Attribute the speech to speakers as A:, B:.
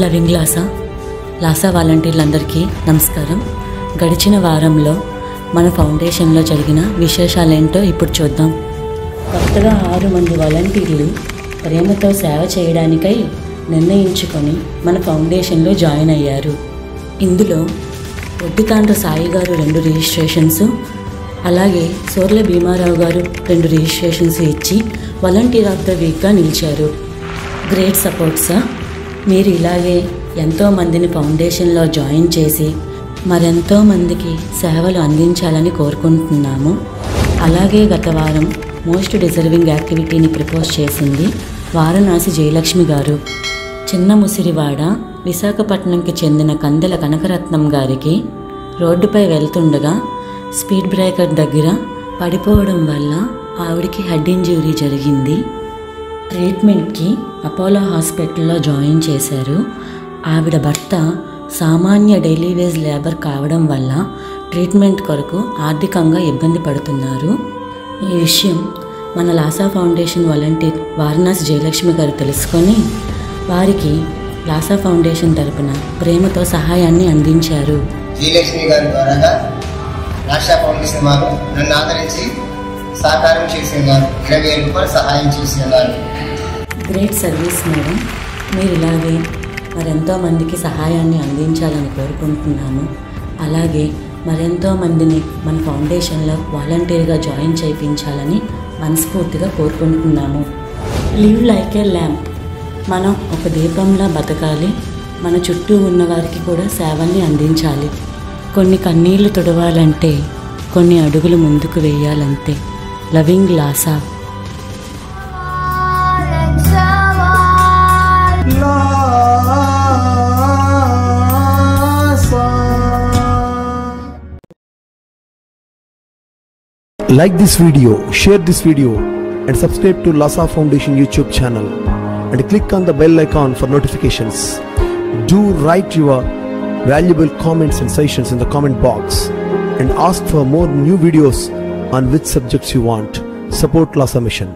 A: Loving లాసా వాలంటీర్లందరికీ నమస్కారం. గడిచిన వారంలో మన ఫౌండేషన్లో జరిగిన విశేషాలేంటో ఇప్పుడు చూద్దాం. కొత్తగా 6 మంది వాలంటీర్లు ప్రేమతో సేవ చేయడానికై నిర్ణయించుకొని మన ఫౌండేషన్లో జాయిన్ అయ్యారు. ఇందులో ఒడ్డితాండ్ర సాయి గారు 2 రిజిస్ట్రేషన్స్, అలాగే సోర్ల భీమారావు గారు 2 రిజిస్ట్రేషన్స్ ఇచ్చి వాలంటీర్ ఆఫ్ ద వీక్గా నిలిచారు. Great support sir. మీరు ఇలాగే ఎంతోమందిని ఫౌండేషన్లో జాయిన్ చేసి మరెంతో మందికి సేవలు అందించాలని కోరుకుంటున్నాము. అలాగే గత వారం మోస్ట్ డిజర్వింగ్ యాక్టివిటీని ప్రపోజ్ చేసింది వారణాసి జయలక్ష్మి గారు. చిన్న ముసిరివాడ విశాఖపట్నంకి చెందిన కందెల కనకరత్నం గారికి రోడ్డుపై వెళ్తుండగా స్పీడ్ బ్రేకర్ దగ్గర పడిపోవడం వల్ల ఆవిడికి హెడ్ ఇంజ్యూరీ జరిగింది. ట్రీట్మెంట్కి అపోలో హాస్పిటల్లో జాయిన్ చేశారు. ఆవిడ భర్త సామాన్య డైలీ వేజ్ లేబర్ కావడం వల్ల ట్రీట్మెంట్ కొరకు ఆర్థికంగా ఇబ్బంది పడుతున్నారు. ఈ విషయం మన లాసా ఫౌండేషన్ వాలంటీర్ వారణాసి జయలక్ష్మి గారు తెలుసుకొని వారికి లాసా ఫౌండేషన్ తరపున ప్రేమతో సహాయాన్ని అందించారు.
B: జయలక్ష్మి గారి ద్వారా లాసా ఫౌండేషన్ వారు నన్ను ఆదరించి సహకారం చేసేవారు. 20,000 రూపాయలు సహాయం చేసేవారు.
A: Great service madam. మీరు ఇలాగే మరెంతో మందికి సహాయాన్ని అందించాలని కోరుకుంటున్నాము. అలాగే మరెంతో మందిని మన ఫౌండేషన్లో వాలంటీర్గా జాయిన్ చేయించాలని మనస్ఫూర్తిగా కోరుకుంటున్నాము. లివ్ లైక్ ఏ ల్యాంప్. మనం ఒక దీపంలా బతకాలి. మన చుట్టూ ఉన్న వారికి కూడా సేవల్ని అందించాలి. కొన్ని కన్నీళ్లు తుడవాలంటే కొన్ని అడుగులు ముందుకు వేయాలంతే. Loving Laasa.
C: Like this video, share this video and subscribe to Lasa Foundation YouTube channel and click on the bell icon for notifications. Do write your valuable comments and suggestions in the comment box and ask for more new videos on which subjects you want. Support Lasa Mission.